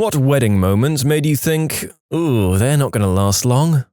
What wedding moment made you think, ooh, they're not going to last long?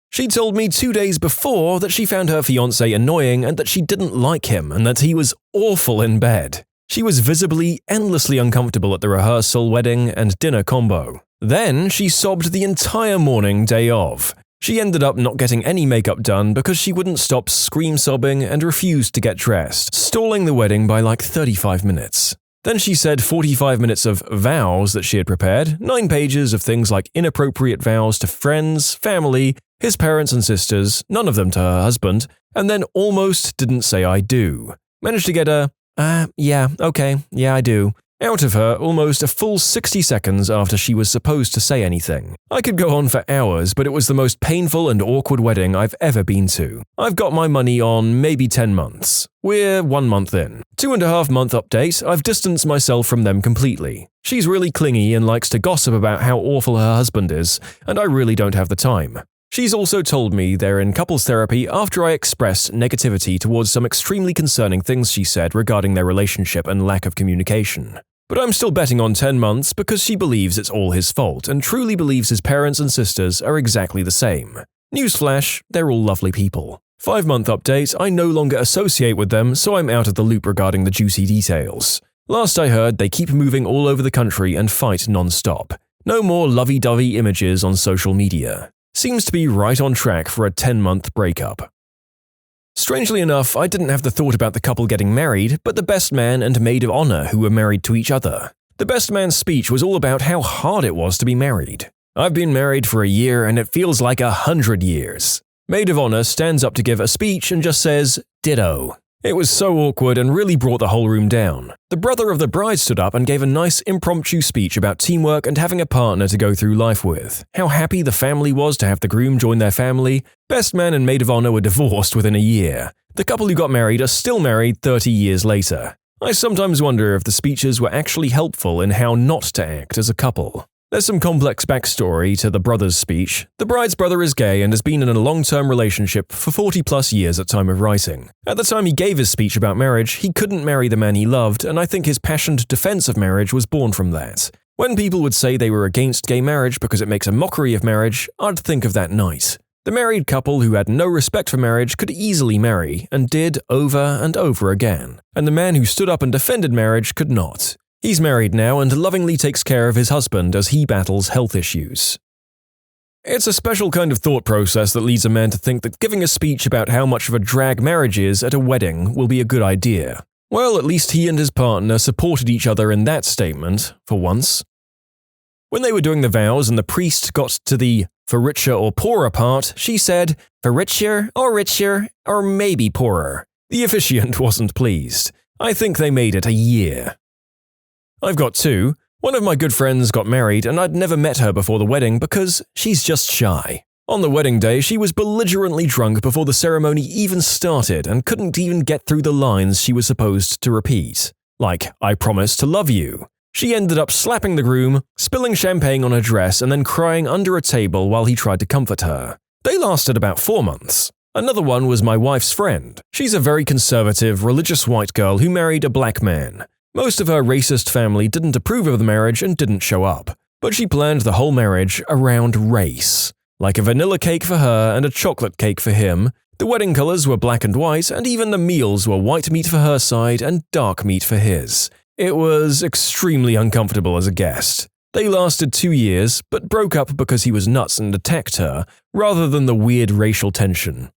She told me 2 days before that she found her fiancé annoying and that she didn't like him and that he was awful in bed. She was visibly endlessly uncomfortable at the rehearsal, wedding, and dinner combo. Then she sobbed the entire morning day of. She ended up not getting any makeup done because she wouldn't stop scream-sobbing and refused to get dressed, stalling the wedding by like 35 minutes. Then she said 45 minutes of vows that she had prepared, 9 pages of things like inappropriate vows to friends, family, his parents and sisters, none of them to her husband, and then almost didn't say I do. Managed to get a, yeah, okay, yeah I do, out of her almost a full 60 seconds after she was supposed to say anything. I could go on for hours, but it was the most painful and awkward wedding I've ever been to. I've got my money on maybe 10 months. We're 1 month in. 2.5 month update, I've distanced myself from them completely. She's really clingy and likes to gossip about how awful her husband is, and I really don't have the time. She's also told me they're in couples therapy after I expressed negativity towards some extremely concerning things she said regarding their relationship and lack of communication. But I'm still betting on 10 months because she believes it's all his fault and truly believes his parents and sisters are exactly the same. Newsflash, they're all lovely people. 5 month update, I no longer associate with them, so I'm out of the loop regarding the juicy details. Last I heard, they keep moving all over the country and fight non-stop. No more lovey-dovey images on social media. Seems to be right on track for a 10-month breakup. Strangely enough, I didn't have the thought about the couple getting married, but the best man and maid of honor who were married to each other. The best man's speech was all about how hard it was to be married. I've been married for a year and it feels like 100 years. Maid of honor stands up to give a speech and just says, ditto. It was so awkward and really brought the whole room down. The brother of the bride stood up and gave a nice impromptu speech about teamwork and having a partner to go through life with. How happy the family was to have the groom join their family. Best man and maid of honor were divorced within a year. The couple who got married are still married 30 years later. I sometimes wonder if the speeches were actually helpful in how not to act as a couple. There's some complex backstory to the brother's speech. The bride's brother is gay and has been in a long-term relationship for 40+ years at time of writing. At the time he gave his speech about marriage, he couldn't marry the man he loved, and I think his passionate defense of marriage was born from that. When people would say they were against gay marriage because it makes a mockery of marriage, I'd think of that night. The married couple who had no respect for marriage could easily marry, and did over and over again. And the man who stood up and defended marriage could not. He's married now and lovingly takes care of his husband as he battles health issues. It's a special kind of thought process that leads a man to think that giving a speech about how much of a drag marriage is at a wedding will be a good idea. Well, at least he and his partner supported each other in that statement, for once. When they were doing the vows and the priest got to the for richer or poorer part, she said, for richer, or maybe poorer. The officiant wasn't pleased. I think they made it a year. I've got 2. One of my good friends got married and I'd never met her before the wedding because she's just shy. On the wedding day, she was belligerently drunk before the ceremony even started and couldn't even get through the lines she was supposed to repeat. Like, I promise to love you. She ended up slapping the groom, spilling champagne on her dress and then crying under a table while he tried to comfort her. They lasted about 4 months. Another one was my wife's friend. She's a very conservative, religious white girl who married a black man. Most of her racist family didn't approve of the marriage and didn't show up, but she planned the whole marriage around race. Like a vanilla cake for her and a chocolate cake for him, the wedding colors were black and white, and even the meals were white meat for her side and dark meat for his. It was extremely uncomfortable as a guest. They lasted 2 years, but broke up because he was nuts and attacked her, rather than the weird racial tension.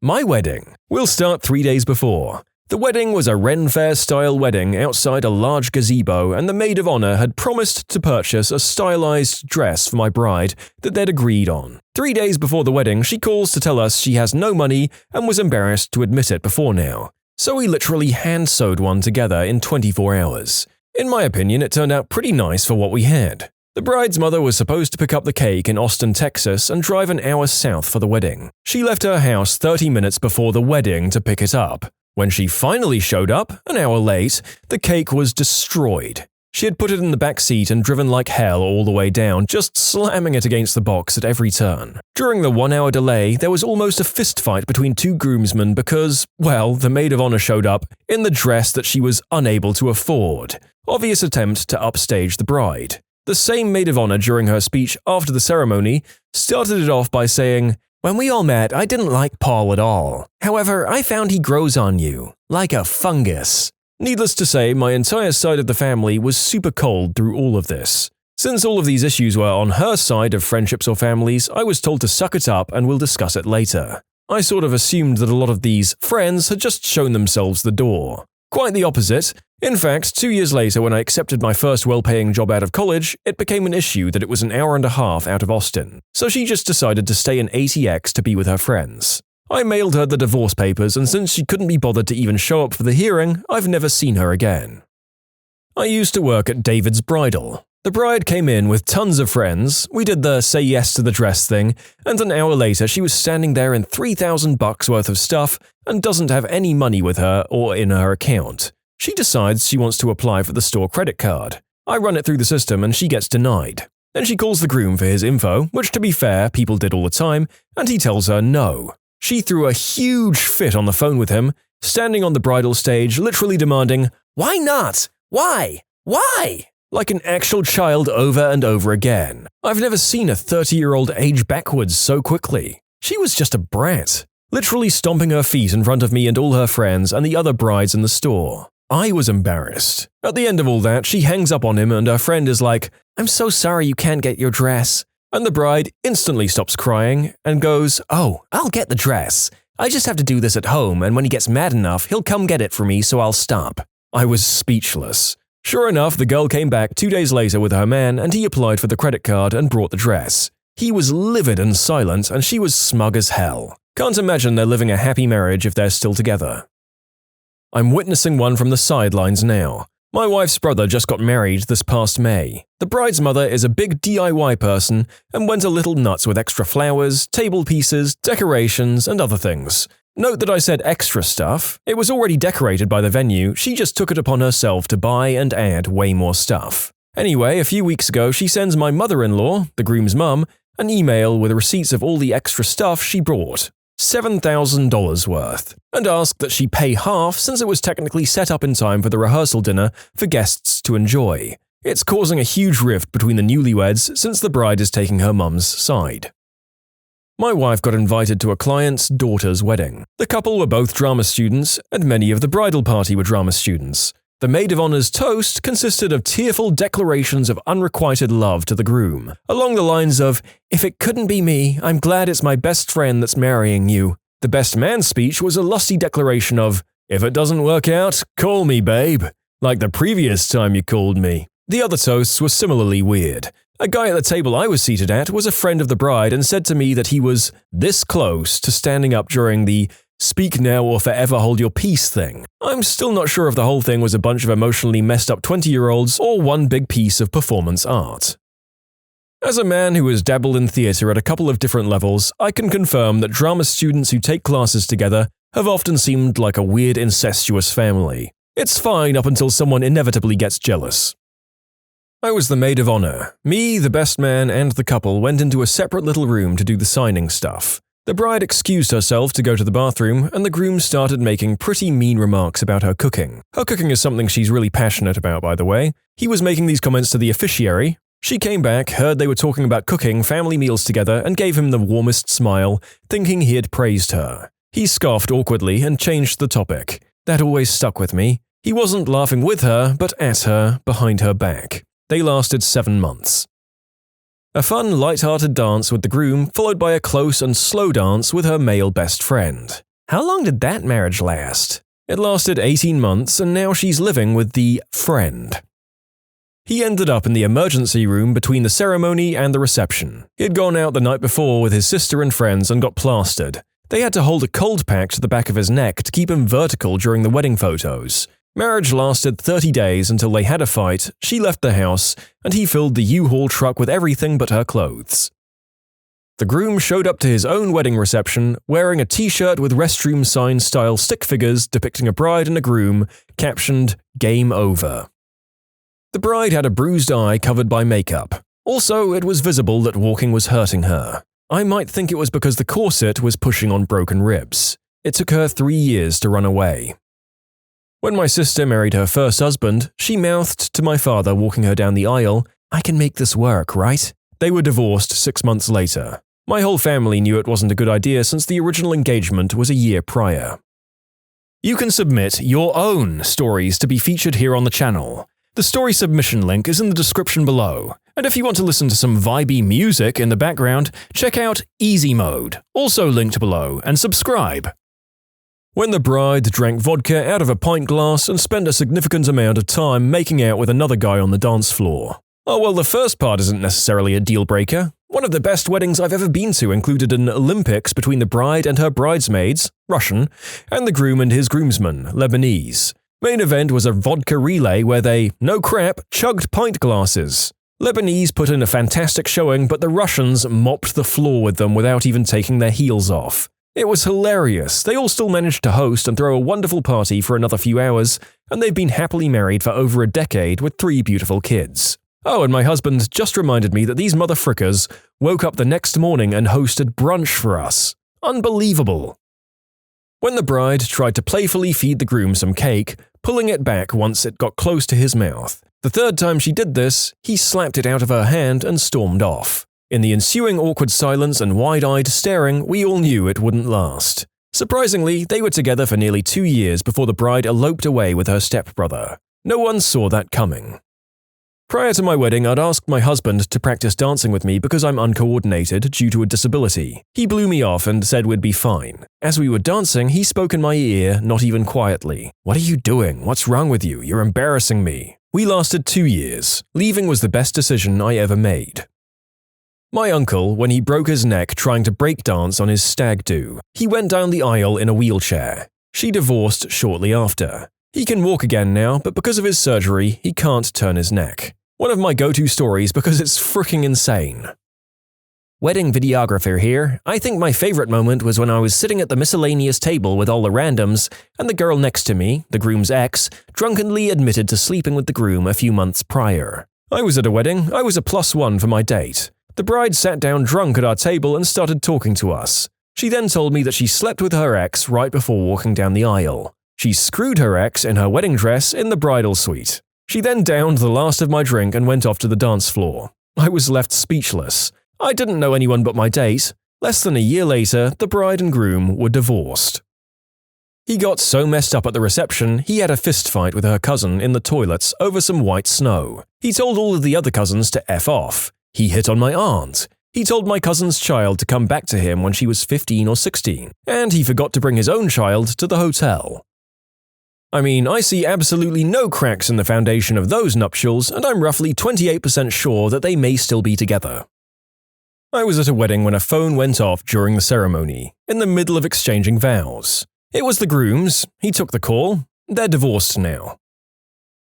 My wedding. We'll start 3 days before. The wedding was a Ren Fair-style wedding outside a large gazebo, and the maid of honor had promised to purchase a stylized dress for my bride that they'd agreed on. 3 days before the wedding, she calls to tell us she has no money and was embarrassed to admit it before now. So we literally hand-sewed one together in 24 hours. In my opinion, it turned out pretty nice for what we had. The bride's mother was supposed to pick up the cake in Austin, Texas, and drive an hour south for the wedding. She left her house 30 minutes before the wedding to pick it up. When she finally showed up, an hour late, the cake was destroyed. She had put it in the back seat and driven like hell all the way down, just slamming it against the box at every turn. During the 1 hour delay, there was almost a fistfight between 2 groomsmen because, well, the maid of honor showed up in the dress that she was unable to afford. Obvious attempt to upstage the bride. The same maid of honor during her speech after the ceremony started it off by saying, "When we all met, I didn't like Paul at all. However, I found he grows on you, like a fungus." Needless to say, my entire side of the family was super cold through all of this. Since all of these issues were on her side of friendships or families, I was told to suck it up and we'll discuss it later. I sort of assumed that a lot of these friends had just shown themselves the door. Quite the opposite. In fact, 2 years later when I accepted my first well-paying job out of college, it became an issue that it was an hour and a half out of Austin, so she just decided to stay in ATX to be with her friends. I mailed her the divorce papers, and since she couldn't be bothered to even show up for the hearing, I've never seen her again. I used to work at David's Bridal. The bride came in with tons of friends, we did the say yes to the dress thing, and an hour later she was standing there in $3,000 worth of stuff and doesn't have any money with her or in her account. She decides she wants to apply for the store credit card. I run it through the system and she gets denied. Then she calls the groom for his info, which to be fair, people did all the time, and he tells her no. She threw a huge fit on the phone with him, standing on the bridal stage literally demanding, "Why not? Why? Why?" Like an actual child over and over again. I've never seen a 30-year-old age backwards so quickly. She was just a brat, literally stomping her feet in front of me and all her friends and the other brides in the store. I was embarrassed. At the end of all that, she hangs up on him and her friend is like, "I'm so sorry you can't get your dress." And the bride instantly stops crying and goes, "Oh, I'll get the dress. I just have to do this at home, and when he gets mad enough, he'll come get it for me, so I'll stop." I was speechless. Sure enough, the girl came back 2 days later with her man and he applied for the credit card and brought the dress. He was livid and silent and she was smug as hell. Can't imagine they're living a happy marriage if they're still together. I'm witnessing one from the sidelines now. My wife's brother just got married this past May. The bride's mother is a big DIY person and went a little nuts with extra flowers, table pieces, decorations, and other things. Note that I said extra stuff. It was already decorated by the venue, she just took it upon herself to buy and add way more stuff. Anyway, a few weeks ago she sends my mother-in-law, the groom's mum, an email with receipts of all the extra stuff she brought, $7,000 worth, and asked that she pay half since it was technically set up in time for the rehearsal dinner for guests to enjoy. It's causing a huge rift between the newlyweds since the bride is taking her mum's side. My wife got invited to a client's daughter's wedding. The couple were both drama students, and many of the bridal party were drama students. The maid of honor's toast consisted of tearful declarations of unrequited love to the groom, along the lines of, "If it couldn't be me, I'm glad it's my best friend that's marrying you." The best man's speech was a lusty declaration of, "If it doesn't work out, call me, babe, like the previous time you called me." The other toasts were similarly weird. A guy at the table I was seated at was a friend of the bride and said to me that he was this close to standing up during the "speak now or forever hold your peace" thing. I'm still not sure if the whole thing was a bunch of emotionally messed up 20-year-olds or one big piece of performance art. As a man who has dabbled in theatre at a couple of different levels, I can confirm that drama students who take classes together have often seemed like a weird incestuous family. It's fine up until someone inevitably gets jealous. I was the maid of honor. Me, the best man, and the couple went into a separate little room to do the signing stuff. The bride excused herself to go to the bathroom, and the groom started making pretty mean remarks about her cooking. Her cooking is something she's really passionate about, by the way. He was making these comments to the officiary. She came back, heard they were talking about cooking family meals together, and gave him the warmest smile, thinking he had praised her. He scoffed awkwardly and changed the topic. That always stuck with me. He wasn't laughing with her, but at her, behind her back. They lasted 7 months. A fun, light-hearted dance with the groom, followed by a close and slow dance with her male best friend. How long did that marriage last? It lasted 18 months, and now she's living with the friend. He ended up in the emergency room between the ceremony and the reception. He had gone out the night before with his sister and friends and got plastered. They had to hold a cold pack to the back of his neck to keep him vertical during the wedding photos. Marriage lasted 30 days until they had a fight, she left the house, and he filled the U-Haul truck with everything but her clothes. The groom showed up to his own wedding reception wearing a t-shirt with restroom sign-style stick figures depicting a bride and a groom, captioned, "Game over." The bride had a bruised eye covered by makeup. Also, it was visible that walking was hurting her. I might think it was because the corset was pushing on broken ribs. It took her 3 years to run away. When my sister married her first husband, she mouthed to my father walking her down the aisle, I can make this work, right? They were divorced 6 months later. My whole family knew it wasn't a good idea since the original engagement was a year prior. You can submit your own stories to be featured here on the channel. The story submission link is in the description below. And if you want to listen to some vibey music in the background, check out easymode, also linked below, and subscribe. When the bride drank vodka out of a pint glass and spent a significant amount of time making out with another guy on the dance floor. Oh well, the first part isn't necessarily a deal breaker. One of the best weddings I've ever been to included an Olympics between the bride and her bridesmaids, Russian, and the groom and his groomsmen, Lebanese. Main event was a vodka relay where they, no crap, chugged pint glasses. Lebanese put in a fantastic showing, but the Russians mopped the floor with them without even taking their heels off. It was hilarious. They all still managed to host and throw a wonderful party for another few hours, and they've been happily married for over a decade with 3 beautiful kids. Oh, and my husband just reminded me that these motherfrickers woke up the next morning and hosted brunch for us. Unbelievable. When the bride tried to playfully feed the groom some cake, pulling it back once it got close to his mouth. The third time she did this, he slapped it out of her hand and stormed off. In the ensuing awkward silence and wide-eyed staring, we all knew it wouldn't last. Surprisingly, they were together for nearly 2 years before the bride eloped away with her stepbrother. No one saw that coming. Prior to my wedding, I'd asked my husband to practice dancing with me because I'm uncoordinated due to a disability. He blew me off and said we'd be fine. As we were dancing, he spoke in my ear, not even quietly. "What are you doing? What's wrong with you? You're embarrassing me." We lasted 2 years. Leaving was the best decision I ever made. My uncle, when he broke his neck trying to break dance on his stag do, he went down the aisle in a wheelchair. She divorced shortly after. He can walk again now, but because of his surgery, he can't turn his neck. One of my go-to stories because it's freaking insane. Wedding videographer here. I think my favorite moment was when I was sitting at the miscellaneous table with all the randoms, and the girl next to me, the groom's ex, drunkenly admitted to sleeping with the groom a few months prior. I was at a wedding. I was a +1 for my date. The bride sat down drunk at our table and started talking to us. She then told me that she slept with her ex right before walking down the aisle. She screwed her ex in her wedding dress in the bridal suite. She then downed the last of my drink and went off to the dance floor. I was left speechless. I didn't know anyone but my date. Less than a year later, the bride and groom were divorced. He got so messed up at the reception, he had a fistfight with her cousin in the toilets over some white snow. He told all of the other cousins to F off. He hit on my aunt. He told my cousin's child to come back to him when she was 15 or 16, and he forgot to bring his own child to the hotel. I mean, I see absolutely no cracks in the foundation of those nuptials, and I'm roughly 28% sure that they may still be together. I was at a wedding when a phone went off during the ceremony, in the middle of exchanging vows. It was the groom's. He took the call. They're divorced now.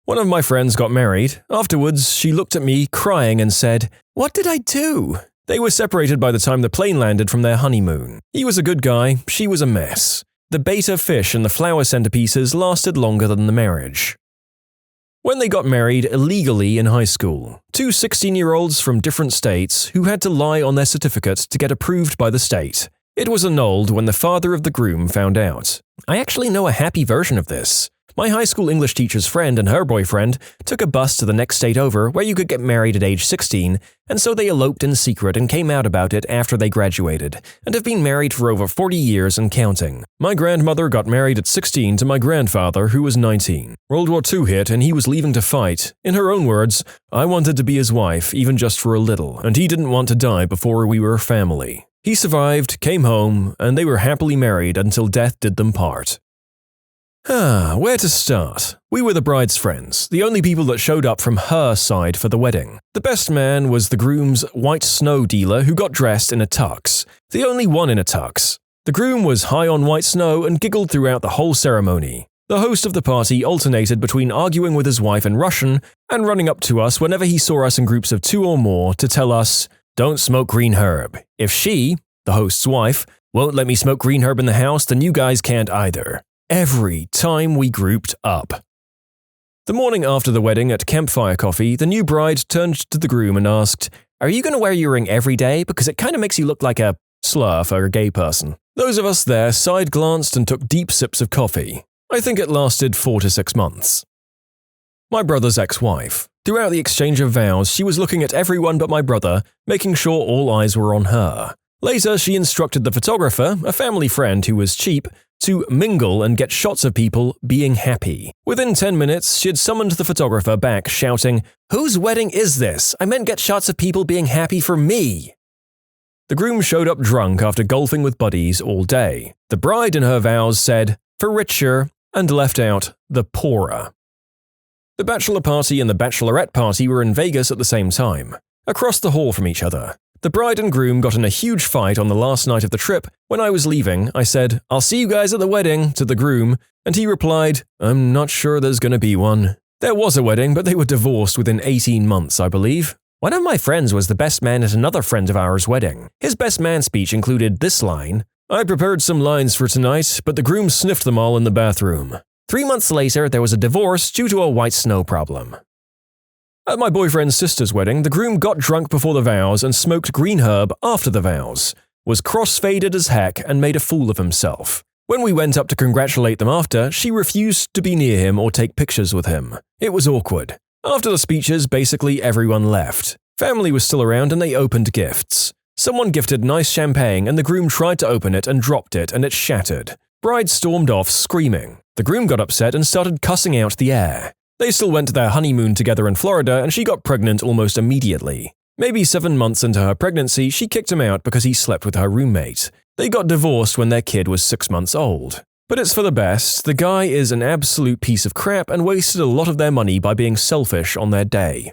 One of my friends got married. Afterwards, she looked at me, crying, and said, "What did I do?" They were separated by the time the plane landed from their honeymoon. He was a good guy. She was a mess. The betta fish and the flower centerpieces lasted longer than the marriage. When they got married illegally in high school, 2 16-year-olds from different states who had to lie on their certificate to get approved by the state. It was annulled when the father of the groom found out. I actually know a happy version of this. My high school English teacher's friend and her boyfriend took a bus to the next state over where you could get married at age 16, and so they eloped in secret and came out about it after they graduated, and have been married for over 40 years and counting. My grandmother got married at 16 to my grandfather, who was 19. World War II hit and he was leaving to fight. In her own words, "I wanted to be his wife, even just for a little, and he didn't want to die before we were a family." He survived, came home, and they were happily married until death did them part. Where to start? We were the bride's friends, the only people that showed up from her side for the wedding. The best man was the groom's white snow dealer who got dressed in a tux, the only one in a tux. The groom was high on white snow and giggled throughout the whole ceremony. The host of the party alternated between arguing with his wife in Russian and running up to us whenever he saw us in groups of 2 or more to tell us, "Don't smoke green herb. If she, the host's wife, won't let me smoke green herb in the house, then you guys can't either." Every time we grouped up. The morning after the wedding at campfire coffee, the new bride turned to the groom and asked, "Are you going to wear your ring every day? Because it kind of makes you look like a slur for a gay person." Those of us there side-glanced and took deep sips of coffee. I think it lasted 4 to 6 months. My brother's ex-wife. Throughout the exchange of vows, she was looking at everyone but my brother, making sure all eyes were on her. Later, she instructed the photographer, a family friend who was cheap, to mingle and get shots of people being happy. Within 10 minutes, she had summoned the photographer back, shouting, "Whose wedding is this? I meant get shots of people being happy for me." The groom showed up drunk after golfing with buddies all day. The bride in her vows said, "for richer," and left out the poorer. The bachelor party and the bachelorette party were in Vegas at the same time, across the hall from each other. The bride and groom got in a huge fight on the last night of the trip. When I was leaving, I said, "I'll see you guys at the wedding," to the groom, and he replied, "I'm not sure there's going to be one." There was a wedding, but they were divorced within 18 months, I believe. One of my friends was the best man at another friend of ours' wedding. His best man speech included this line, "I prepared some lines for tonight, but the groom sniffed them all in the bathroom." 3 months later, there was a divorce due to a white snow problem. At my boyfriend's sister's wedding, the groom got drunk before the vows and smoked green herb after the vows, was cross-faded as heck and made a fool of himself. When we went up to congratulate them after, she refused to be near him or take pictures with him. It was awkward. After the speeches, basically everyone left. Family was still around and they opened gifts. Someone gifted nice champagne and the groom tried to open it and dropped it and it shattered. Bride stormed off screaming. The groom got upset and started cussing out the air. They still went to their honeymoon together in Florida and she got pregnant almost immediately. Maybe 7 months into her pregnancy, she kicked him out because he slept with her roommate. They got divorced when their kid was 6 months old. But it's for the best. The guy is an absolute piece of crap and wasted a lot of their money by being selfish on their day.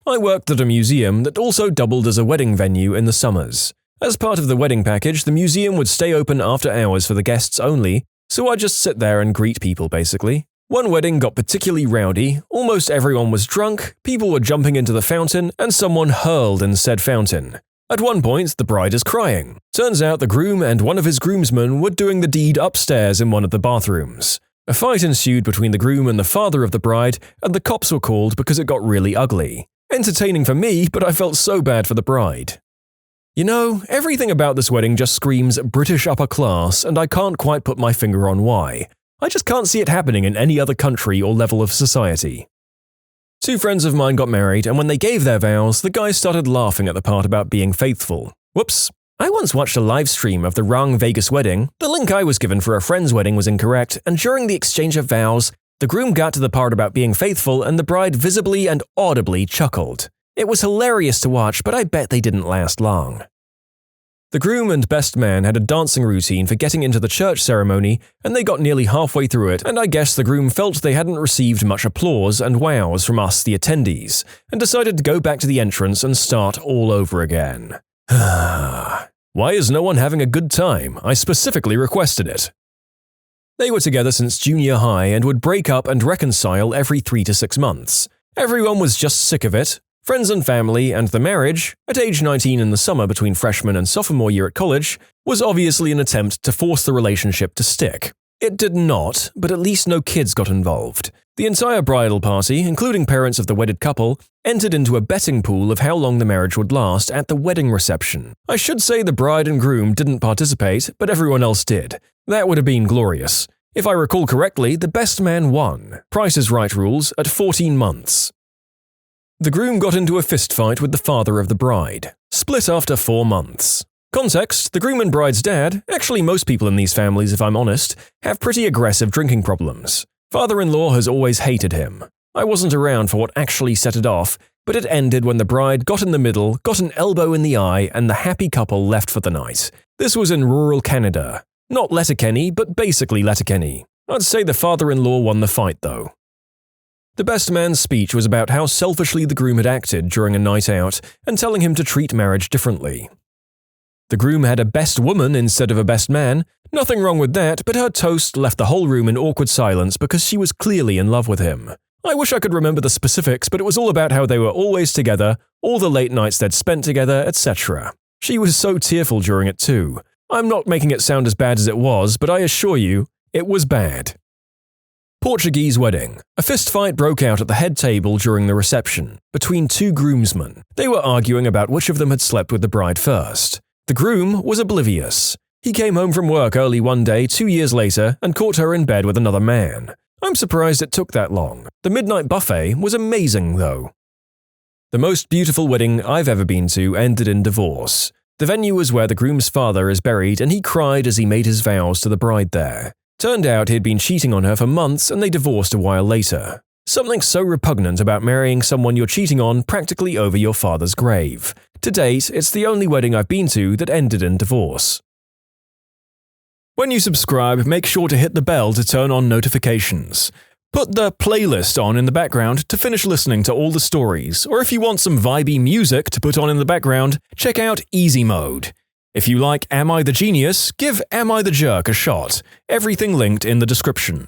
I worked at a museum that also doubled as a wedding venue in the summers. As part of the wedding package, the museum would stay open after hours for the guests only, so I'd just sit there and greet people basically. One wedding got particularly rowdy, almost everyone was drunk, people were jumping into the fountain, and someone hurled in said fountain. At one point, the bride is crying. Turns out the groom and one of his groomsmen were doing the deed upstairs in one of the bathrooms. A fight ensued between the groom and the father of the bride, and the cops were called because it got really ugly. Entertaining for me, but I felt so bad for the bride. You know, everything about this wedding just screams British upper class, and I can't quite put my finger on why. I just can't see it happening in any other country or level of society. 2 friends of mine got married, and when they gave their vows, the guys started laughing at the part about being faithful. Whoops. I once watched a live stream of the wrong Vegas wedding. The link I was given for a friend's wedding was incorrect, and during the exchange of vows, the groom got to the part about being faithful and the bride visibly and audibly chuckled. It was hilarious to watch, but I bet they didn't last long. The groom and best man had a dancing routine for getting into the church ceremony, and they got nearly halfway through it, and I guess the groom felt they hadn't received much applause and wows from us, the attendees, and decided to go back to the entrance and start all over again. Why is no one having a good time? I specifically requested it. They were together since junior high and would break up and reconcile every 3 to 6 months. Everyone was just sick of it. Friends and family, and the marriage, at age 19 in the summer between freshman and sophomore year at college, was obviously an attempt to force the relationship to stick. It did not, but at least no kids got involved. The entire bridal party, including parents of the wedded couple, entered into a betting pool of how long the marriage would last at the wedding reception. I should say the bride and groom didn't participate, but everyone else did. That would have been glorious. If I recall correctly, the best man won. Price is Right rules at 14 months. The groom got into a fistfight with the father of the bride. Split after 4 months. Context, the groom and bride's dad, actually most people in these families if I'm honest, have pretty aggressive drinking problems. Father-in-law has always hated him. I wasn't around for what actually set it off, but it ended when the bride got in the middle, got an elbow in the eye, and the happy couple left for the night. This was in rural Canada. Not Letterkenny, but basically Letterkenny. I'd say the father-in-law won the fight though. The best man's speech was about how selfishly the groom had acted during a night out and telling him to treat marriage differently. The groom had a best woman instead of a best man. Nothing wrong with that, but her toast left the whole room in awkward silence because she was clearly in love with him. I wish I could remember the specifics, but it was all about how they were always together, all the late nights they'd spent together, etc. She was so tearful during it too. I'm not making it sound as bad as it was, but I assure you, it was bad. Portuguese wedding. A fistfight broke out at the head table during the reception, between 2 groomsmen. They were arguing about which of them had slept with the bride first. The groom was oblivious. He came home from work early one day 2 years later and caught her in bed with another man. I'm surprised it took that long. The midnight buffet was amazing, though. The most beautiful wedding I've ever been to ended in divorce. The venue was where the groom's father is buried, and he cried as he made his vows to the bride there. Turned out he'd been cheating on her for months, and they divorced a while later. Something so repugnant about marrying someone you're cheating on practically over your father's grave. To date, it's the only wedding I've been to that ended in divorce. When you subscribe, make sure to hit the bell to turn on notifications. Put the playlist on in the background to finish listening to all the stories, or if you want some vibey music to put on in the background, check out easymode. If you like Am I the Genius, give Am I the Jerk a shot. Everything linked in the description.